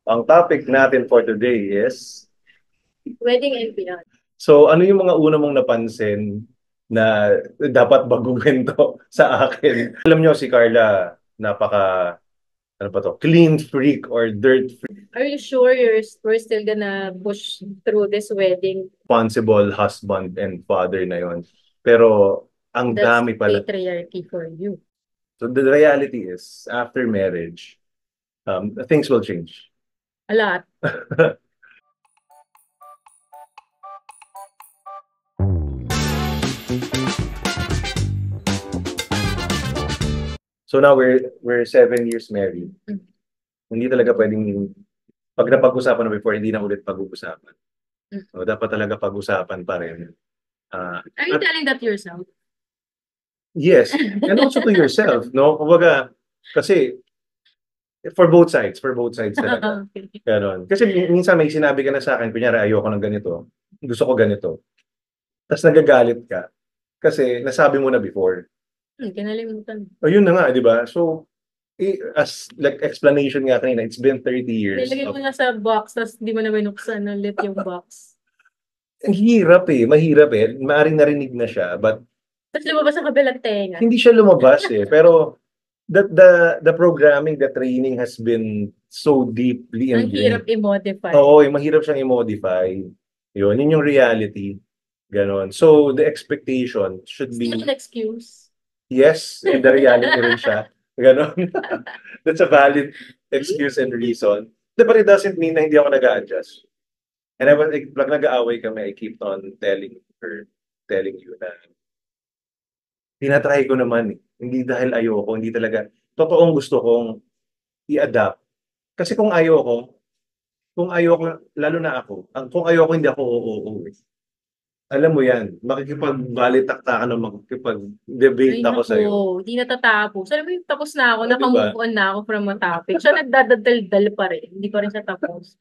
Ang topic natin for today is, Wedding and beyond. so ano yung mga una mong napansin na dapat baguhin to sa akin? Alam nyo si Carla, napaka, ano pa to, clean freak or dirt freak, Are you sure we're still gonna push through this wedding? responsible husband and father na yon. Pero ang That's dami pala. patriarchy for you. So the reality is, after marriage, things will change. A lot. So now we're 7 years married. Hindi talaga pwedeng, pag napag-usapan na before, hindi na ulit pag-uusapan. So, dapat talaga pag-usapan pa rin. Are you At telling that yourself? yes, and also to yourself, no? Kumbaga, kasi for both sides talaga. Okay. Ganon. Kasi minsan may sinabi ka na sa akin, kunyari ayoko ng ganito, gusto ko ganito. Tapos nagagalit ka kasi nasabi mo na before. Kinalimutan. O yun na nga, di ba? So, as like explanation nga kanina, it's been 30 years Nilagay mo of, na sa box, tapos di mo na binuksan ulit yung box. ang hirap eh, mahirap eh. Maaring narinig na siya, but Tapos lumabas sa kabilang tenga. hindi siya lumabas eh. Pero the programming, the training has been so deeply Ang hirap ingrained. i-modify. Oo, mahirap siyang i-modify. Yun yung reality. Ganon. So, the expectation should It's not be, an excuse. yes, and the reality rin siya. Ganon. That's a valid excuse and reason. But it doesn't mean na hindi ako nag-a-adjust. And I was, like, pag nag-aaway kami, I keep on telling her, telling you na, tinatry ko naman eh. Hindi dahil ayoko, hindi talaga, totoong gusto kong i-adapt. Kasi kung ayoko, lalo na ako, kung ayoko, hindi ako oo eh. Alam mo yan, makikipagbalitaktakan o makikipag-debate Ay, ako naku, sa'yo. di natatapos. Alam mo yung tapos na ako, O, di ba? naka-move on na ako from a topic. Siya nagdadaldal pa rin. Hindi pa rin siya tapos.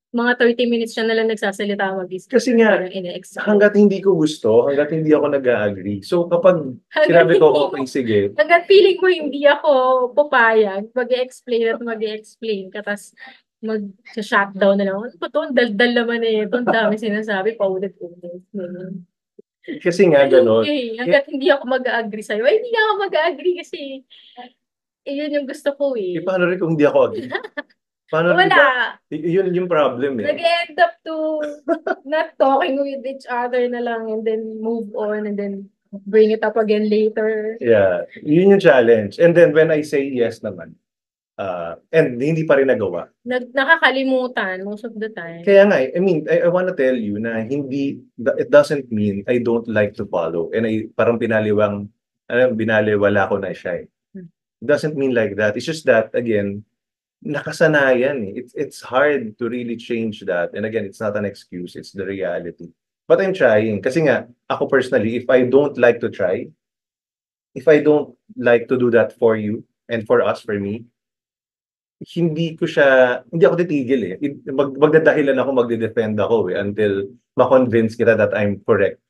Mga 30 minutes siya nalang nagsasalita mag-isa. Kasi nga, Parang ine-explain. hanggat hindi ko gusto, hanggat hindi ako nag-agree. So kapag Hanggat sinabi hindi ko, mo, okay, sige, hanggat feeling mo hindi ako papayag, mag-explain at mag-explain ka, tas mag-shutdown na lang. Ano ba to? Ang daldal naman eh. Ito, ang dami sinasabi, paulit-ulit. Ganun. kasi nga Ay, ganon. okay. Eh, Hanggat hindi ako mag-agree sa'yo. Ay, hindi ako mag-agree kasi yun yung gusto ko eh. paano rin kung hindi ako agree? Paano, di ba? Wala. Yun yung problem eh. Nag-end up to not talking with each other na lang and then move on and then bring it up again later. Yeah, yun yung challenge. And then when I say yes naman, and hindi pa rin nagawa. Nakakalimutan most of the time. Kaya nga, I mean, I want to tell you na hindi, it doesn't mean I don't like to follow. And parang binaliwala ko na siya eh. It doesn't mean like that. It's just that, again, nakasanayan eh. It's hard to really change that. And again, it's not an excuse, it's the reality. But I'm trying. Kasi nga, ako personally, if I don't like to do that for you and for us, for me, hindi ako titigil eh. Magdadahilan ako, magde-defend ako eh, until ma-convince kita that I'm correct.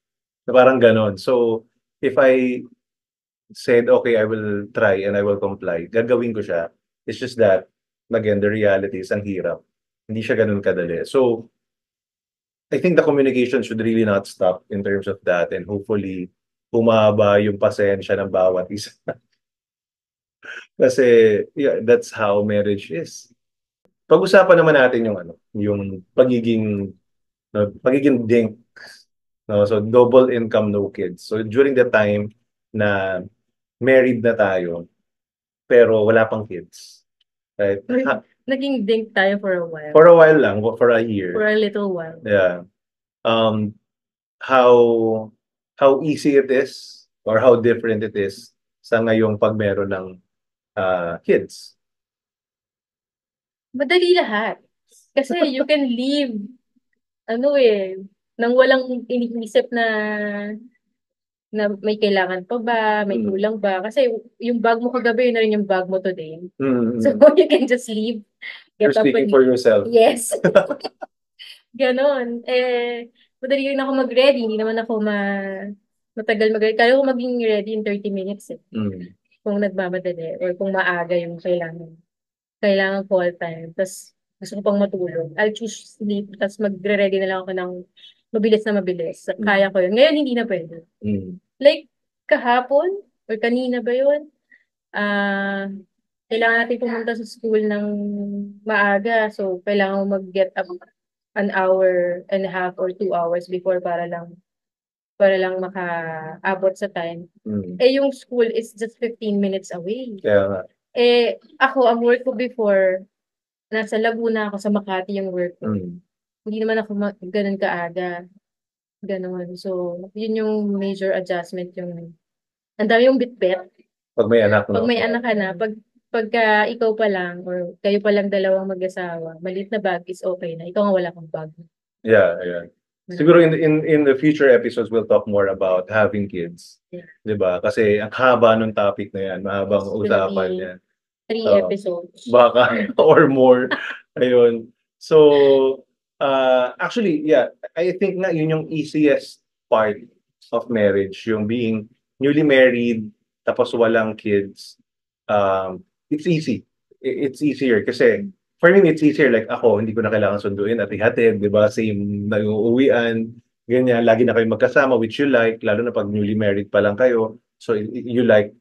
Na parang ganon. So, if I said, okay, I will try and I will comply, gagawin ko siya. It's just that, again, the reality is ang hirap. Hindi siya ganun kadali. So, I think the communication should really not stop in terms of that, and hopefully, humaba yung pasensya ng bawat isa. Kasi, yeah, that's how marriage is. Pag-usapan naman natin yung yung pagiging dink, no? So double income, no kids. So during the time na married na tayo pero wala pang kids, right? Naging dink tayo for a while. For a while lang, for a For year. a little while. Yeah. Um how how easy it is or how different it is sa ngayong pag meron ng kids. Madali lahat. Kasi you can leave, ano eh, nang walang iniisip na may kailangan pa ba, may Mm. kulang ba. Kasi yung bag mo kagabi, yun na rin yung bag mo today. So Mm. you can just leave, You're get up speaking and for leave. yourself. Yes. Ganon. Madali rin ako mag-ready. Hindi naman ako matagal mag-ready. Kaya ko maging ready in 30 minutes eh. Mm. Kung nagmamadali or kung maaga yung kailangan. Kailangan call time. Tapos, Gusto ko pang matulog. I'll choose sleep, tapos magre-ready na lang ako ng mabilis na mabilis. Kaya ko yun. Ngayon, hindi na pwede. Like, kahapon, or kanina ba yun? Kailangan natin pumunta sa school ng maaga. So, kailangan mo mag-get up an hour and a half or 2 hours before para lang makaabot sa time. Eh, yung school is just 15 minutes away. Kaya nga. Eh, ako, ang work ko before, nasa Laguna ako, sa Makati yung work ko. Hindi naman ako ganun kaaga. Ganun. So, yun yung major adjustment yung ang dami yung bitbit. Pag may anak, Pag no? may anak ka na, pagka ikaw pa lang or kayo pa lang dalawang mag-asawa, maliit na bag is okay na. Ikaw nga wala kang bag. Yeah. Siguro in the future episodes we'll talk more about having kids. Yeah. 'Di ba? Kasi ang haba ng topic na 'yan, mahabang It's gonna usapan be 'yan. 3 Oo. episodes. Baka or more. Ayun. So, actually, yeah, I think nga yun yung easiest part of marriage, yung being newly married tapos walang kids. It's easy. It's easier kasi for me it's easier, like ako hindi ko na kailangan sunduin at ihatid, 'di ba? Same na yung uwian, ganyan, lagi na kayo magkasama, which you like, lalo na pag newly married pa lang kayo. So you like,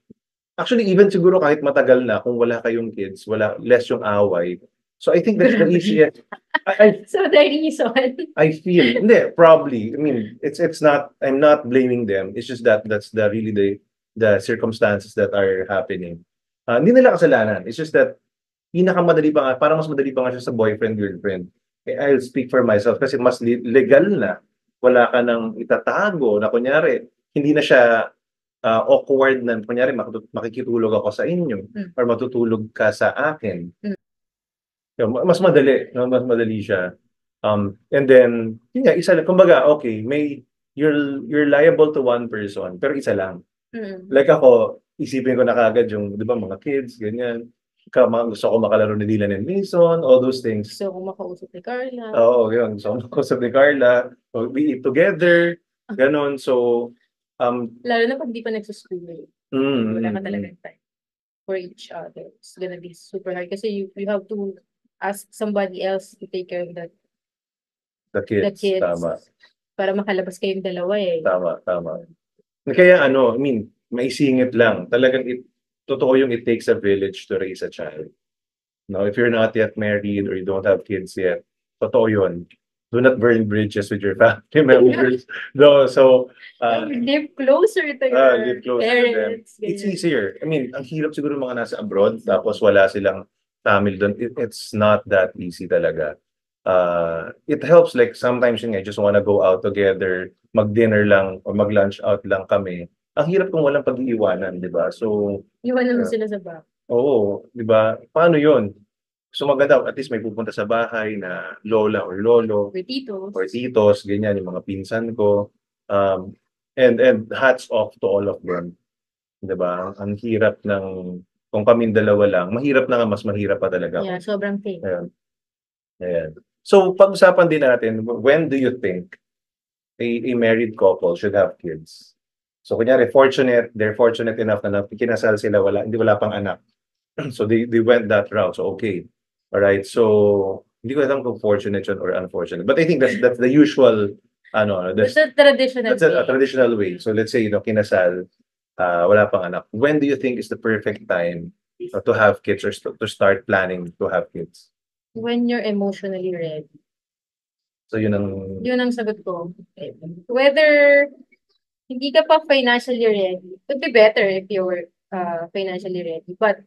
actually even siguro kahit matagal na, kung wala kayong kids, less yung away. So I think that's the easiest. So the reason. I feel, hindi, probably. I mean, it's not, I'm not blaming them. It's just that that's really the circumstances that are happening. Hindi nila kasalanan. It's just that pinakamadali pa nga, parang mas madali pa nga siya sa boyfriend, girlfriend. I'll speak for myself kasi mas legal na. Wala ka nang itatago na kunyari, hindi na siya awkward na kunyari makikitulog ako sa inyo or matutulog ka sa akin. Mas madali, no? Mas madali siya. And then, yun nga, isa lang, kumbaga, okay, you're liable to one person, pero isa lang. Like ako, isipin ko na kagad yung, di ba, mga kids, ganyan. Gusto ko makalaro ni Dylan and Mason, all those things. Gusto ko makausap ni Carla. Oo, yun. Gusto ko makausap ni Carla. We eat together. Ganon. So, lalo na pag di pa nagsuschool. Wala ka talagang time for each other. It's gonna be super hard kasi you have to ask somebody else to take care of the kids. Tama. Para makalabas kayong dalawa eh. Tama. Kaya I mean, maisingit lang. Talagang totoo yung it takes a village to raise a child. No, if you're not yet married or you don't have kids yet, totoo yun. Do not burn bridges with your family members. No, so live closer to your parents. To them. It's easier. I mean, ang hirap siguro mga nasa abroad tapos wala silang family doon. It's not that easy talaga. It helps, like sometimes yun, I just wanna go out together, mag-dinner lang or mag-lunch out lang kami. Ang hirap kung walang pag-iiwanan, di ba? So, iwanan mo sila sa bahay. Oo, di ba? Paano yun? So maganda, at least may pupunta sa bahay na lola or lolo. Or titos, ganyan, yung mga pinsan ko. And hats off to all of them. Di ba? Ang hirap ng, kung kaming dalawa lang, mahirap na nga, mas mahirap pa talaga. Yeah, sobrang pain. Ayan. So, pag-usapan din natin, when do you think a married couple should have kids? So, kunyari, they're fortunate enough na kinasal sila, hindi wala pang anak. So, they went that route. So, okay. Alright. So, hindi ko alam kung fortunate yun or unfortunate. But I think that's the usual, that's a traditional way. That's a traditional way. So, let's say, kinasal, wala pang anak. When do you think is the perfect time to have kids or to start planning to have kids? When you're emotionally ready. So, yun ang sagot ko. Whether hindi ka pa financially ready, it would be better if you were financially ready. But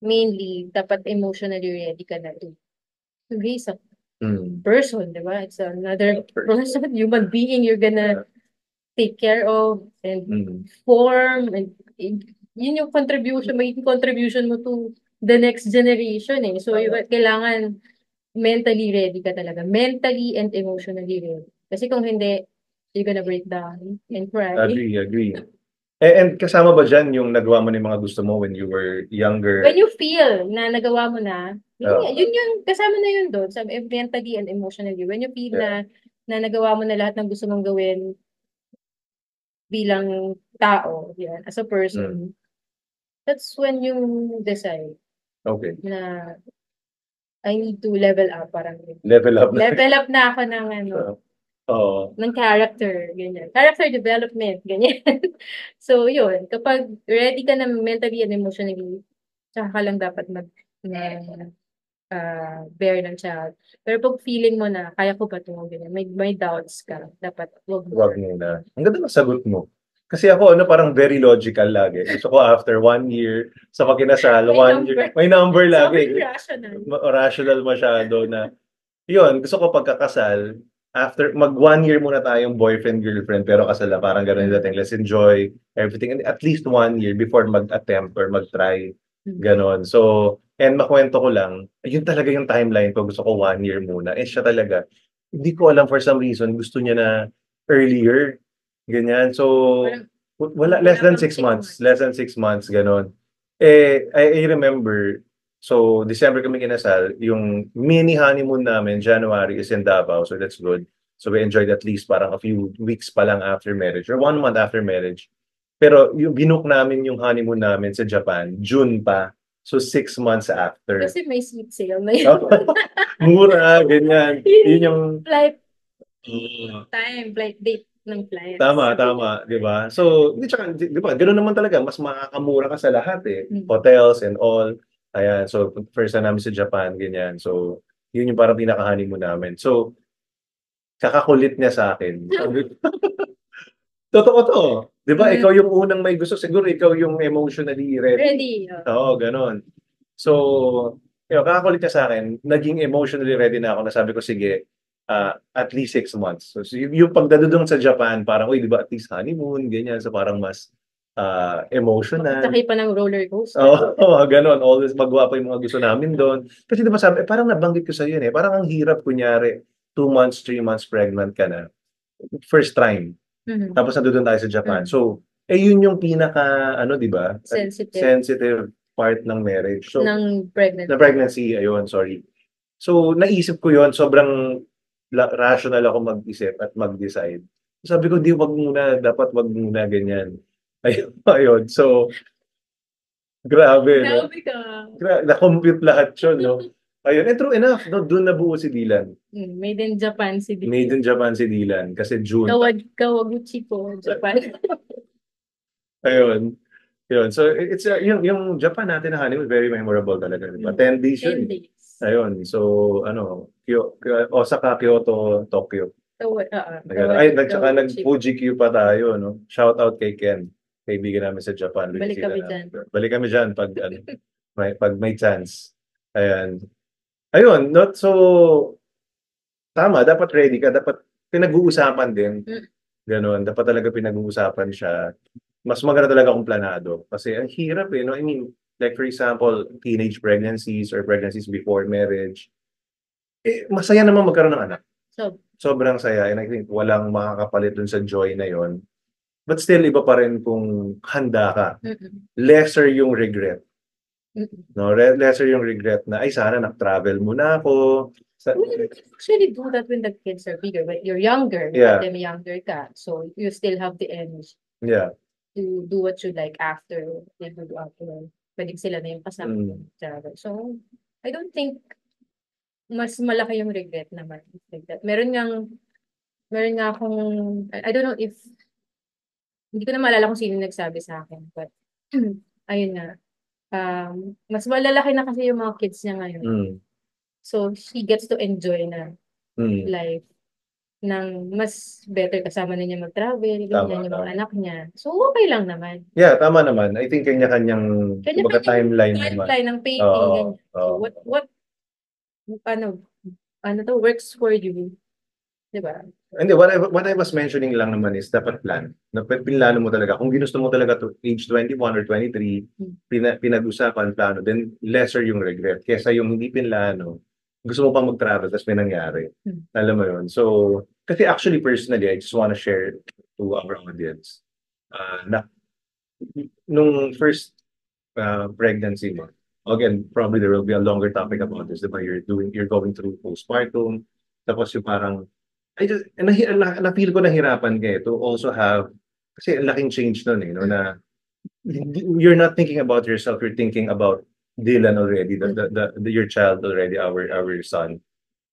mainly, dapat emotionally ready ka na to raise a person, di ba? It's another person, human being you're gonna take care of and form. And yun yung magiging contribution mo to the next generation eh. So, kailangan mentally ready ka talaga. Mentally and emotionally ready. Kasi kung hindi, you're gonna break down and cry. Agree. And kasama ba dyan yung nagawa mo ng mga gusto mo when you were younger? When you feel na nagawa mo na, yun yung kasama na yun doon. Mentally and emotionally. When you feel na nagawa mo na lahat ng gusto mong gawin bilang tao, as a person, that's when you decide okay. na I need to level up, parang Level up na. level up na ako ng Oo. ng character, ganyan. Character development, ganyan. So, yun. Kapag ready ka na mentally and emotionally, tsaka ka lang dapat bear ng child. Pero pag feeling mo na, kaya ko ba ito, ganyan, may doubts ka, dapat wag mo. Wag muna. Ang ganda ng sagot mo. Kasi ako, very logical lagi. Gusto ko after 1 year, sa pagkinasal, May 1 year, number. may number lagi. Sobrang rational. Rational masyado na, yun, gusto ko pagkakasal, after, mag 1 year muna tayong boyfriend, girlfriend, pero kasal na, parang gano'n yung dating. Let's enjoy everything. And at least 1 year before mag-attempt or mag-try. Ganon. So, and makwento ko lang, yun talaga yung timeline ko. Gusto ko 1 year muna. Siya talaga. Hindi ko alam for some reason, gusto niya na earlier. Ganyan. So, wala, less than 6 months. Less than 6 months, ganon. I remember, so December kami kinasal, yung mini honeymoon namin, January is in Davao, so that's good. So we enjoyed at least parang a few weeks pa lang after marriage, or 1 month after marriage. Pero yung binook namin yung honeymoon namin sa Japan, June pa. So 6 months after. Kasi may seat sale na yun. Mura, ganyan. Yun yung flight date ng flight. Tama, 'di ba? So, di ba, ganoon naman talaga, mas makakamura ka sa lahat Hotels and all. Ayan, so first time namin sa Japan, ganyan. So, yun yung parang pinaka-honeymoon namin. So, kakakulit niya sa akin. Totoo to. 'Di ba? Ikaw yung unang may gusto, siguro ikaw yung emotionally ready. Ready. Oo, ganon. So, kakakulit niya sa akin, naging emotionally ready na ako, na sabi ko, sige, at least 6 months. So, yung pagdadudong sa Japan, parang, uy, di ba, at least honeymoon, ganyan. So, parang mas emotional. Sakay pa ng roller coaster. Oo, ganon. Always magawa pa yung mga gusto namin doon. Kasi di ba sabi, parang nabanggit ko sa yun parang ang hirap, kunyari, 2 months, 3 months pregnant ka na. First time. Tapos nandun tayo sa Japan. So, yun yung pinaka, di ba? Sensitive part ng marriage. So, ng pregnancy. Na pregnancy, ayun, sorry. So, naisip ko yun, sobrang rational ako mag-isip at mag-decide. Sabi ko, wag muna, dapat wag muna, ganyan. Ayun. So, grabe, no? Grabe ka. Na-compute lahat yun, no? Ayun, true enough, no? Doon nabuo si Dylan. Made in Japan si Dylan. Made in Japan si Dylan, kasi June. Kawaguchi po, Japan. Ayun. Yun. So, it's yung Japan natin na honeymoon, very memorable talaga. Diba? 10 days yun. 10 days. Ayun. So, Osaka, Kyoto, Tokyo. Tsaka nag-Fuji Q pa tayo, no? Shout out kay Ken, kaibigan namin sa Japan. Balik kami dyan. Balik kami dyan pag, pag may chance. Ayan. Ayun, not so, tama, dapat ready ka, dapat pinag-uusapan din. Ganon, dapat talaga pinag-uusapan siya. Mas maganda talaga kung planado. Kasi ang hirap no? I mean, like for example, teenage pregnancies or pregnancies before marriage. Masaya naman magkaroon ng anak. Sobrang saya. And I think walang makakapalit dun sa joy na yon. But still, iba pa rin kung handa ka. Lesser yung regret. No, lesser yung regret na, ay sana nag-travel muna ako. You actually do that when the kids are bigger. When you're younger, them younger ka. So you still have the energy. Yeah. To do what you like after they do after. Pwede sila na yung kasama travel. So, I don't think mas malaki yung regret naman. Like that. Meron nga akong, I don't know if, hindi ko na maalala kung sino nagsabi sa akin. But, ayun na. Mas malalaki na kasi yung mga kids niya ngayon. So, she gets to enjoy na life ng mas better kasama na niya mag-travel, ganyan yung mga anak niya. So, okay lang naman. Yeah, tama naman. I think kanya-kanyang timeline ng painting, ganyan. So, what works for you. Diba? Hindi, what I was mentioning lang naman is dapat plan. Pinlano mo talaga. Kung ginusto mo talaga to age 21 or 23, pinag-usapan, plano, then lesser yung regret. Kesa yung hindi pinlano, gusto mo pa mag-travel, tapos may nangyari. Alam mo yun. So, kasi actually personally, I just want to share to our audience na nung first pregnancy mo, again, probably there will be a longer topic about this, diba? You're going through postpartum, tapos yung parang, na-feel ko nahirapan kayo to also have, kasi laking change nun no, na you're not thinking about yourself, you're thinking about Dylan already, your child already, our son.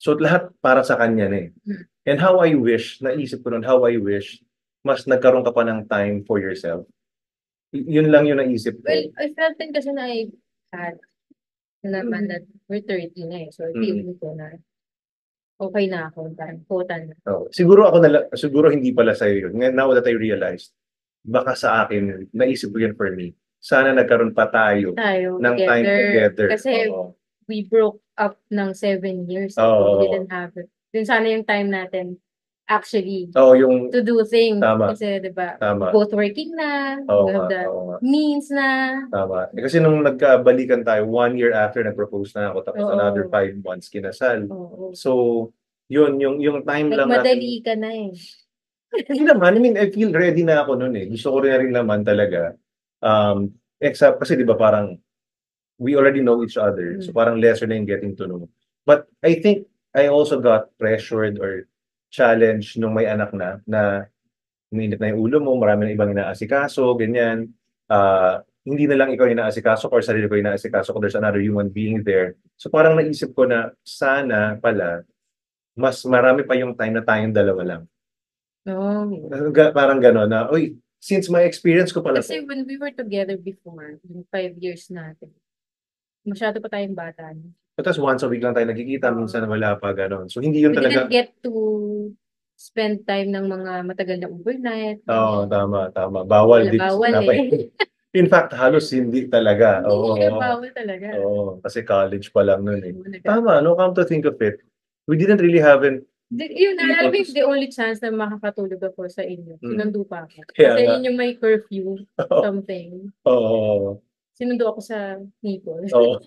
So lahat para sa kanya na eh. Mm. And how I wish, naisip ko nun, how I wish, mas nagkaroon ka pa ng time for yourself. Yun lang yung naisip ko. Well, I felt din kasi na I had naman that we're 30 na eh. So, feeling ko na okay na ako. Parang kutan na. Oh, siguro ako siguro hindi pala sa'yo yun. Now that I realized, baka sa akin, naisip ko yun for me. Sana nagkaroon pa tayo ng time together. Kasi we broke up ng 7 years. Oo. We didn't have it. Yun sana yung time natin actually yung to do things. Tama. Kasi diba, Tama. both working na, we have the means na. Tama. Kasi nung nagkabalikan tayo, 1 year after nag-propose na ako, tapos another 5 months kinasal. So, yun, yung time lang madali ka na eh. Hindi naman, I mean, I feel ready na ako noon eh. Gusto ko rin naman talaga. Except, kasi di ba parang, we already know each other. So parang lesser na yung getting to know. But I think, I also got pressured or challenged nung may anak na uminit na yung ulo mo, marami na ibang inaasikaso, ganyan. Hindi na lang ikaw yung inaasikaso or sarili ko yung inaasikaso, there's another human being there. So parang naisip ko na sana pala, mas marami pa yung time na tayong dalawa lang. Parang gano'n na, uy, since my experience ko pala. Kasi when we were together before, yung 5 years natin, masyado pa tayong bata. Tapos once a week lang tayo nagkikita, minsan wala pa gano'n. So hindi yun talaga. We didn't get to spend time ng mga matagal na overnight. Oo, tama. Bawal din. Bawal eh. In fact, halos hindi talaga. Hindi bawal talaga. Oo, kasi college pa lang nun eh. Tama, no, come to think of it. We didn't really have it. Yun, alam mo, the only chance na makakatulog ako sa inyo. Sinundo pa ako. Kasi yun yung may curfew, something. Oo. Sinundo ako sa Naples. Oo.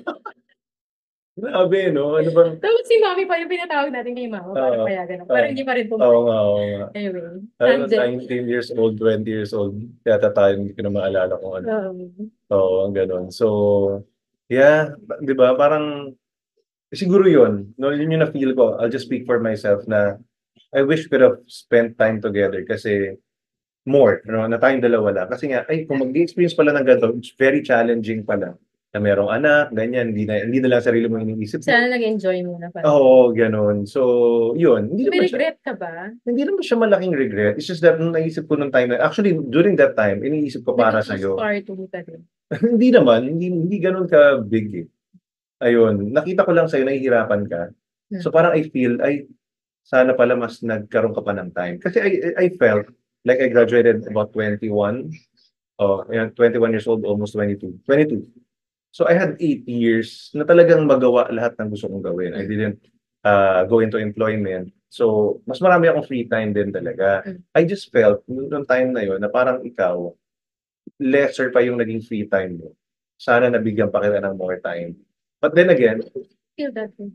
Grabe, no? Ano bang... Tapos si Mami pa yung pinatawag natin kay Mama. Parang payagan ako. Parang hindi pa rin pumayag. Oo nga. Anyway. 19 years old, 20 years old. Yata tayo, hindi ko na maalala kung ano. Oo, ganun. So, yeah, di ba? Parang... Siguro yun. No, yun yung na-feel ko. I'll just speak for myself na I wish we could have spent time together kasi more, no, na tayong dalawa lang. Kasi nga, kung mag-experience pala ng ganito, it's very challenging pala. Na merong anak, ganyan, hindi na lang sarili mo iniisip. Sana nag-enjoy mo na pala. Oo, ganun. So, yun. May regret ka ba? Hindi naman siya malaking regret. It's just that nung naisip ko nung time na, actually, during that time, iniisip ko para sa'yo. Hindi naman, hindi ganun ka big eh. Ayun, nakita ko lang sa'yo, nahihirapan ka. So parang I feel, sana pala mas nagkaroon ka pa ng time. Kasi I felt like I graduated about 21. 21 years old, almost 22. So I had 8 years na talagang magawa lahat ng gusto kong gawin. I didn't go into employment. So mas marami akong free time din talaga. I just felt, noong time na yun, na parang ikaw, lesser pa yung naging free time mo. Sana nabigyan pa kita ng more time. But then again, feel that way.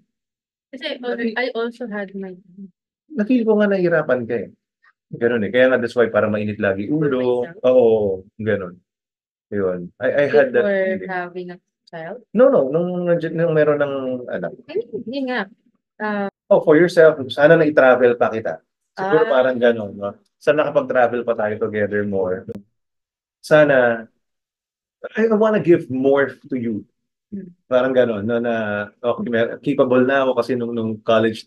Kasi I also had my time. Na-feel ko nga nahihirapan ka eh. Ganun eh. Kaya nga that's why parang mainit lagi ulo. Oo, ganun. Yun. I had that feeling. For having a child? No. Nung meron ng anak. Hindi nga. For yourself. Sana na-i-travel pa kita. Siguro parang ganun. No? Sana nakapag-travel pa tayo together more. Sana, I wanna give more to you. Parang gano'n, no, na okay, capable na ako kasi nung college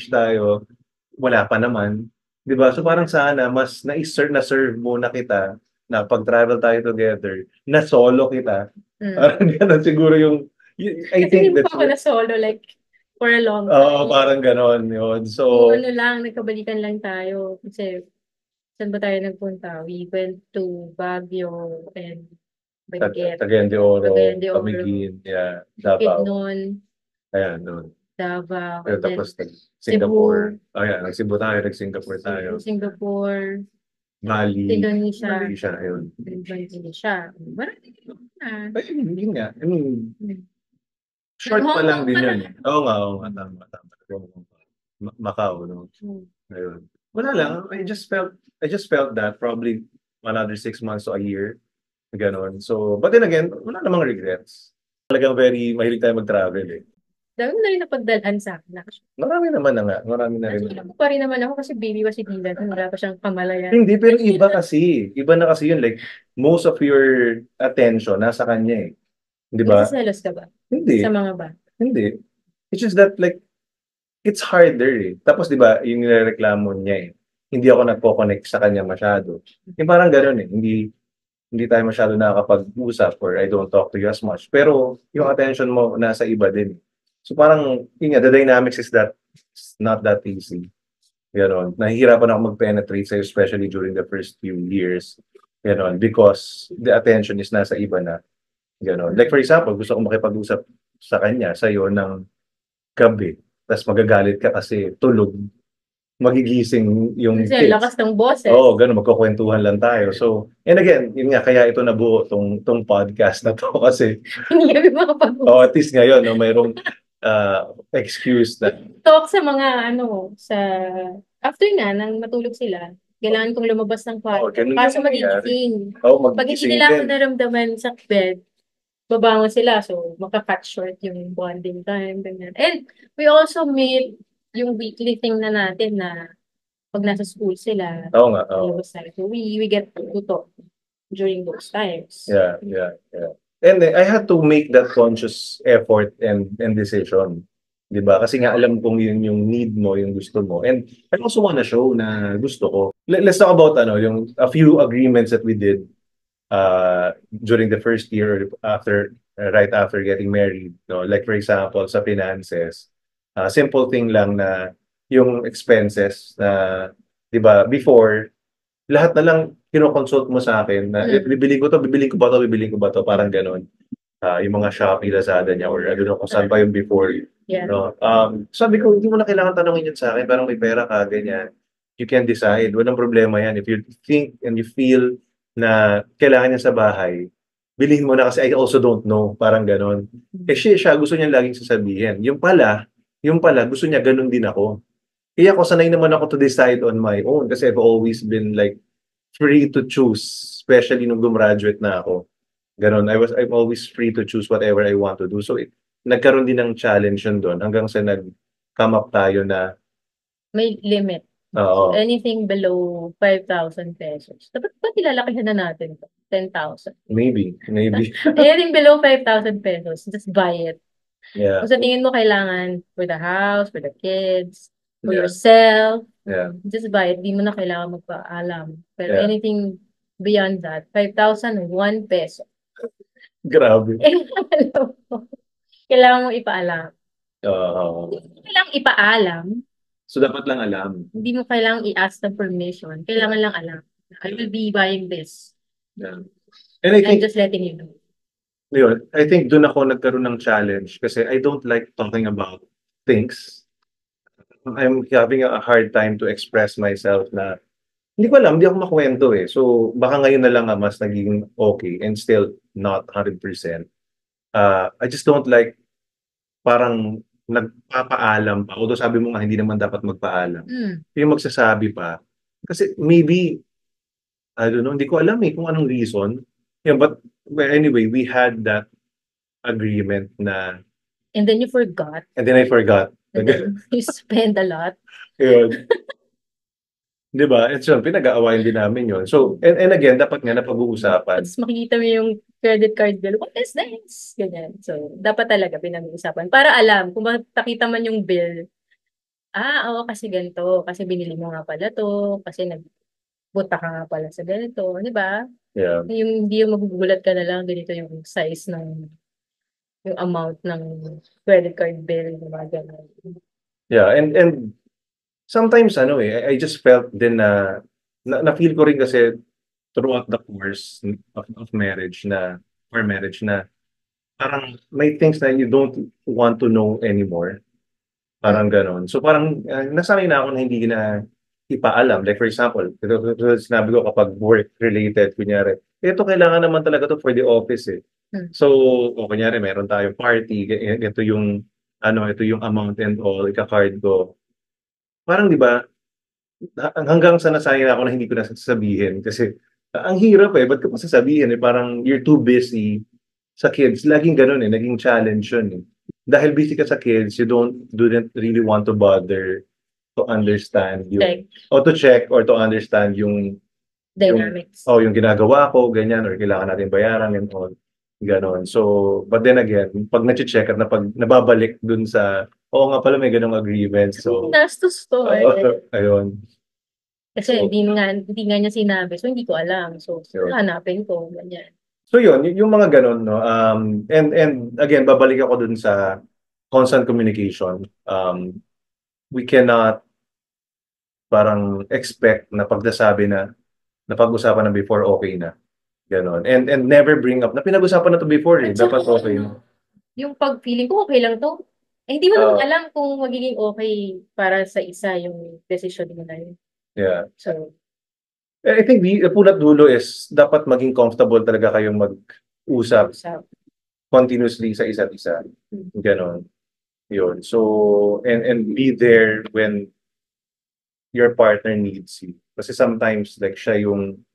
tayo, wala pa naman. Di ba? So parang sana, mas na-serve mo na kita na pag-travel tayo together, na solo kita. Parang gano'n siguro yung, I think that's... Kasi hindi pa ako na solo, like, for a long time. Oo, parang gano'n yun. So, nagkabalikan lang tayo. Kasi, saan ba tayo nagpunta? We went to Baguio and Cagayan de Oro, Camiguin, yeah, Davao. Ayan, noon. Davao. Tapos Singapore. Ayan, nag-Cebu tayo, nag-Singapore tayo. Singapore. Bali. Indonesia. Ayun. Indonesia. Marami na. Hindi nga. I mean, short pa lang din yun. Oo nga, tama. Macau, no? Ayun. Wala lang, I just felt that probably another 6 months to a year. Ganon. So, but then again, wala namang regrets. Talagang very mahilig tayo mag-travel eh. Dami na rin napagdalhan sa akin. Marami naman na nga. Marami na rin. Ako pa rin naman ako kasi baby pa si Dylan. Wala pa siyang kamalayan. Hindi, pero iba kasi. Iba na kasi yun. Like, most of your attention nasa kanya eh. Di ba? Nagsiselos ka ba Hindi. sa mga bata? Hindi. It's just that like, it's harder eh. Tapos di ba, yung nireklamo niya eh. Hindi ako nagko-connect sa kanya masyado. Yung parang gano'n eh. Hindi tayo masyado nakakapag-usap or I don't talk to you as much. Pero yung attention mo nasa iba din. So parang, yun nga, the dynamics is that it's not that easy. Ganon. Nahihirapan ako mag-penetrate sa'yo, especially during the first few years. Ganon. Because the attention is nasa iba na. Ganon. Like for example, gusto ko makipag-usap sa kanya, sa'yo ng gabi. Tapos magagalit ka kasi tulog. Magigising yung Kasi ang kids. lakas ng boses. Oo, ganun, magkukwentuhan lang tayo. So, and again, yun nga, kaya ito nabuo tong podcast na to kasi, Hindi kami makapag-usap. at least ngayon, no, mayroong excuse na, Talk sa mga after nga, nang matulog sila, kailangan kong lumabas ng kwarto. ganun Para yung magigising. mangyayari. Pag hindi Magigising nila ako din. naramdaman sa bed, babangon sila. So, maka-cut short yung bonding time. Ganyan. And we also made yung weekly thing na natin na pag nasa school sila, Oo nga, oo. lumabas tayo. So, we get to talk during those times. Yeah. And I had to make that conscious effort and decision. 'Di ba? Kasi nga alam kong yun yung need mo, yung gusto mo. And I also wanna show na gusto ko. Let's talk about yung a few agreements that we did during the first year after right after getting married. No? Like for example, sa finances, simple thing lang na yung expenses na 'di ba, before lahat na lang kino-consult mo sa akin na bibili ko ba to, parang gano'n. Yung mga Shopee, Lazada niya or I don't know kung saan pa yung before. Yeah. No? Sabi ko, hindi mo na kailangan tanongin yun sa akin, parang may pera ka, ganyan. You can decide, walang problema yan. If you think and you feel na kailangan niya sa bahay, bilhin mo na kasi I also don't know, parang gano'n. Eh siya gusto niya laging sasabihin. Yung pala, gusto niya gano'n din ako. Kaya ako sanay naman ako to decide on my own kasi I've always been like free to choose, especially nung gumraduate na ako. Ganon, I'm always free to choose whatever I want to do. So nagkaroon din ng challenge yun doon hanggang sa nag-come up tayo na may limit. Oo. Anything below 5,000 pesos. Dapat ba nilalakihan na natin to? 10,000. Maybe. Anything below 5,000 pesos, just buy it. Yeah. Kung sa tingin mo kailangan for the house, for the kids, for Yeah. yourself, Yeah. just buy it. Di mo na kailangan magpaalam. Pero Yeah. anything beyond that, 5,000, 1 peso. Grabe. Kailangan mo ipaalam. Oo. Kailangan ipaalam. So dapat lang alam. Hindi mo kailangang i-ask ng permission. Kailangan lang alam. I will be buying this. Yeah. And I I'm think, just letting you know. yun, I think doon ako nagkaroon ng challenge kasi I don't like talking about things. I'm having a hard time to express myself na hindi ko alam, hindi ako makwento eh. So baka ngayon na lang mas naging okay and still not 100%. I just don't like parang nagpapaalam pa. Although sabi mo nga hindi naman dapat magpaalam. Yung magsasabi pa. Kasi maybe, I don't know, hindi ko alam eh kung anong reason. Yeah, but well, anyway, we had that agreement na. And then you forgot. And then I forgot. And then you spend a lot. Yun. Di ba? It's yun, pinag-aawayan din namin yun. So, and again, dapat nga napag-uusapan. Tapos makikita mo yung credit card bill. What is this? Ganyan. So, dapat talaga pinag-uusapan. Para alam, kung makita man yung bill, oo, kasi ganito. Kasi binili mo nga pala to. Kasi nagbuta ka nga pala sa ganito. Di ba? Yeah. Hindi yung magugulat ka na lang, ganito yung size yung amount ng credit card bill. Diba? Ganun. Yeah, and sometimes I just felt din na feel ko rin kasi throughout the course of marriage na parang may things na you don't want to know anymore. Parang ganon. So parang nasanay na ako na hindi na ipaalam. Like for example, ito sinabi ko kapag work related, kunyari, ito kailangan naman talaga to for the office eh. So, kunyari meron tayong party, ito yung amount and all, ika-card ko. Parang 'di ba, hanggang sa nasanay na ako na hindi ko na sasabihin kasi ang hirap eh, ba't ko pa sasabihin eh, parang you're too busy sa kids. Laging ganun eh, naging challenge yun eh. Dahil busy ka sa kids, you didn't really want to bother to understand to check or to understand yung dynamics. Yung ginagawa ko, ganyan, or kailangan natin bayaran and all. Ganon. So, but then again, pag na-check at pag nababalik dun sa, oo nga pala may ganong agreement. So, Gastos to ayun. Kasi So, hindi nga niya sinabi. So, hindi ko alam. So, yun. hanapin ko. Ganyan. So yun, yung mga ganon, no? And again, babalik ako dun sa constant communication. We cannot parang expect na pagdasabi na napag-usapan na before okay na. Ganon. And never bring up na pinag-usapan na to before At dapat saka, okay na. yung pag-feeling ko, okay lang to. Hindi mo naman alam kung magiging okay para sa isa yung decision mo na yun. Yeah. So, I think the punot dulo is dapat maging comfortable talaga kayong mag-usap continuously sa isa't isa. Ganon. Yun. So, and be there when your partner needs you. Kasi sometimes, like, siya yung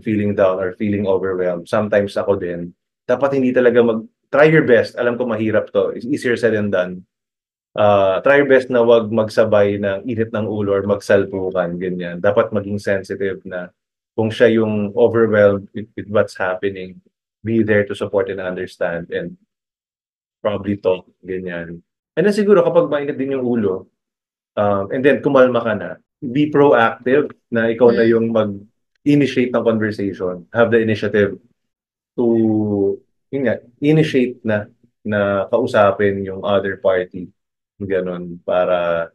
feeling down or feeling overwhelmed. Sometimes ako din. Dapat hindi talaga try your best. Alam ko mahirap to. It's easier said than done. Try your best na wag magsabay ng init ng ulo or magsalpukan, ganyan. Dapat maging sensitive na kung siya yung overwhelmed with what's happening, be there to support and understand and probably talk, ganyan. And then siguro kapag mainit din yung ulo, and then kumalma ka na, be proactive na ikaw na yung mag-initiate ng conversation, have the initiative to, yun nga, initiate na kausapin yung other party. Ganon, para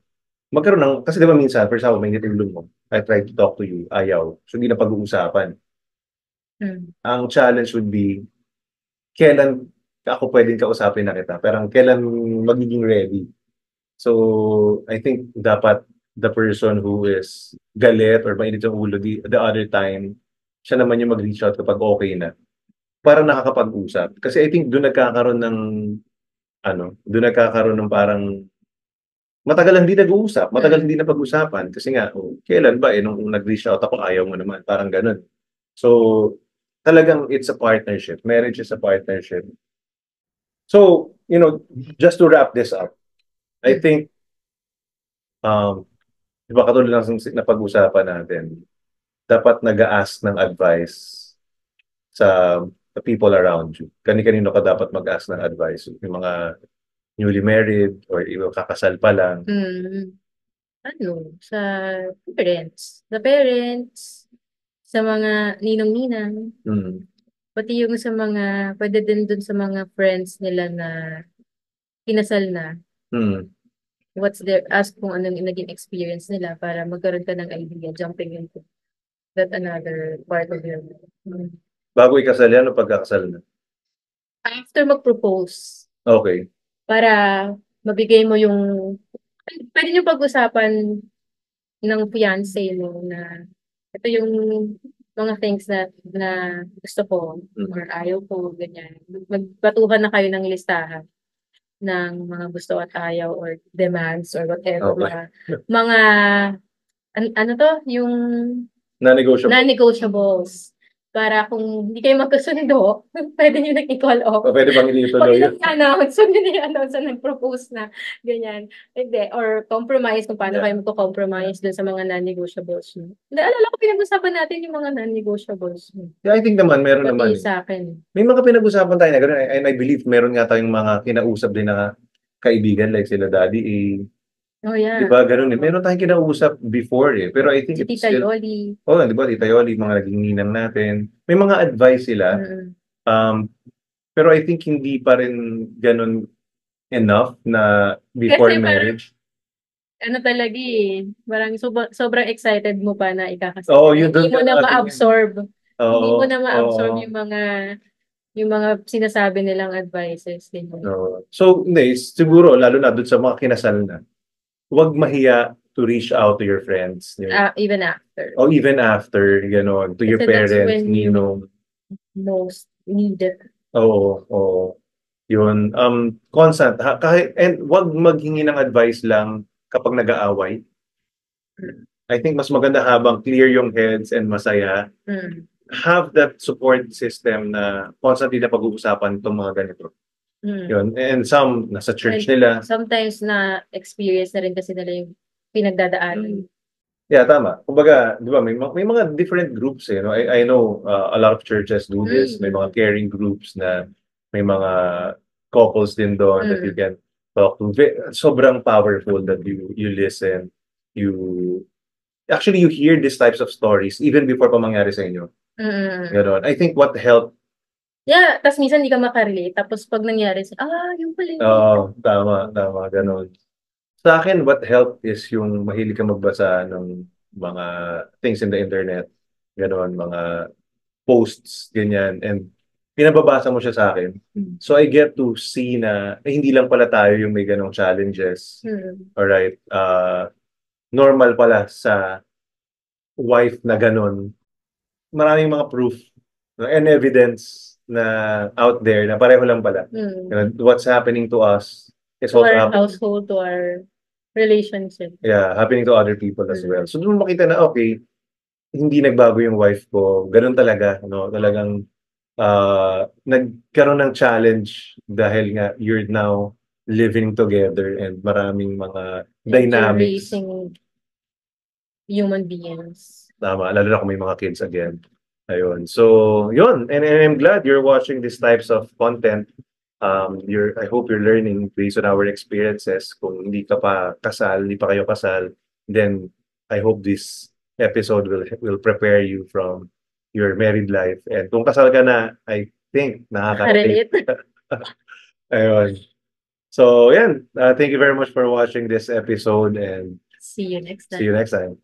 magkaroon ng, kasi di ba minsan, for example, may nitulong mo, I try to talk to you, ayaw. So, hindi na pag-uusapan. Ang challenge would be, kailan ako pwedeng kausapin na kita, pero kailan magiging ready. So, I think dapat the person who is galit or mainit yung ulo the other time, siya naman yung mag-reach out kapag okay na. Para nakakapag-usap. Kasi I think doon nagkakaroon ng parang matagal hindi nag-uusap, matagal hindi napag-usapan. Kasi nga, kailan ba nung nag-reach out ako, ayaw mo naman. Parang ganun. So, talagang it's a partnership. Marriage is a partnership. So, just to wrap this up, I think, di ba katulad ng napag-usapan natin, dapat nag-a-ask ng advice sa the people around you. Kani-kanino ka dapat mag-ask ng advice. Yung mga newly married or yung kakasal pa lang. Sa parents. The parents, sa mga ninong-ninang, pati yung sa mga, pwede din dun sa mga friends nila na kinasal na. Ask kung anong naging experience nila para magkaroon ka ng idea, jumping into that another part of your life. Bago ikasal yan o pagkakasal na? After mag-propose. Okay. Para mabigay mo yung, pwede nyo pag-usapan ng fiancé mo na ito yung mga things na gusto ko or ayaw ko, ganyan. Magpatuhan na kayo ng listahan ng mga gusto at ayaw or demands or whatever. Okay. Mga ano to? Yung non-negotiables. Para kung hindi kayo magkasundo, pwede nyo nang i-call off. Pwede bang hindi ituloy yun? So, nila-announce na nag-propose na, ganyan. Or compromise, kung paano kayo magko-compromise dun sa mga non-negotiables. Alala ko, pinag-usapan natin yung mga non-negotiables. Yeah, I think naman, meron naman. Sa akin. May mga pinag-usapan tayo na gano'n. And I believe meron nga tayong mga kinausap din na kaibigan like sila Daddy A. Oh, yeah. Diba, ganun eh. Meron tayong kinausap before eh. Pero I think Tita Yoli. Diba, Tita Yoli, mga naging ninang natin. May mga advice sila. Pero I think hindi pa rin ganun enough na before kasi marriage. Talaga eh. Parang sobrang excited mo pa na ikakasal. Hindi mo na ma-absorb. Hindi mo na ma-absorb yung mga sinasabi nilang advices. So, hindi. Siguro, lalo na doon sa mga kinasal na, huwag mahiya to reach out to your friends. Even after. Even after, gano'n. To your parents, ninong. Most needed. Oo. Yun. Constant. And huwag maghingi ng advice lang kapag nag-aaway. I think mas maganda habang clear yung heads and masaya. Have that support system na constantly na pag-uusapan itong mga ganito. Yun. And some, nasa church nila. Sometimes na experience na rin kasi nila yung pinagdadaanan. Yeah, tama. Kumbaga, di ba, may mga different groups no? I know a lot of churches do this. May mga caring groups na may mga couples din doon that you can talk to. Sobrang powerful that you listen. You actually you hear these types of stories even before pa mangyari sa inyo. Ganon. I think what helped. Yeah, tas minsan hindi ka makarelate. Tapos pag nangyari, yung pala yung Tama, ganon. Sa akin, what helped is yung mahilig ka magbasa ng mga things in the internet, gano'n, mga posts, ganyan, and pinababasa mo siya sa akin. So I get to see na hindi lang pala tayo yung may ganong challenges. Alright, normal pala sa wife na ganon. Maraming mga proof and evidence na out there na pareho lang pala. What's happening to us is to also our happening. household, to our relationship. Yeah, happening to other people as well. So doon mo makita na okay, hindi nagbago yung wife ko. Ganun talaga, no? Talagang nagkaroon ng challenge dahil nga you're now living together and maraming mga dynamics. You're raising human beings. Tama, lalo na kung may mga kids again. Ayun. So, yun. And I'm glad you're watching these types of content. I hope you're learning based on our experiences. Kung hindi ka pa kasal, hindi pa kayo kasal, then I hope this episode will prepare you from your married life. And kung kasal ka na, I think Relate. Ayun. So, yan. Thank you very much for watching this episode and see you next time. See you next time.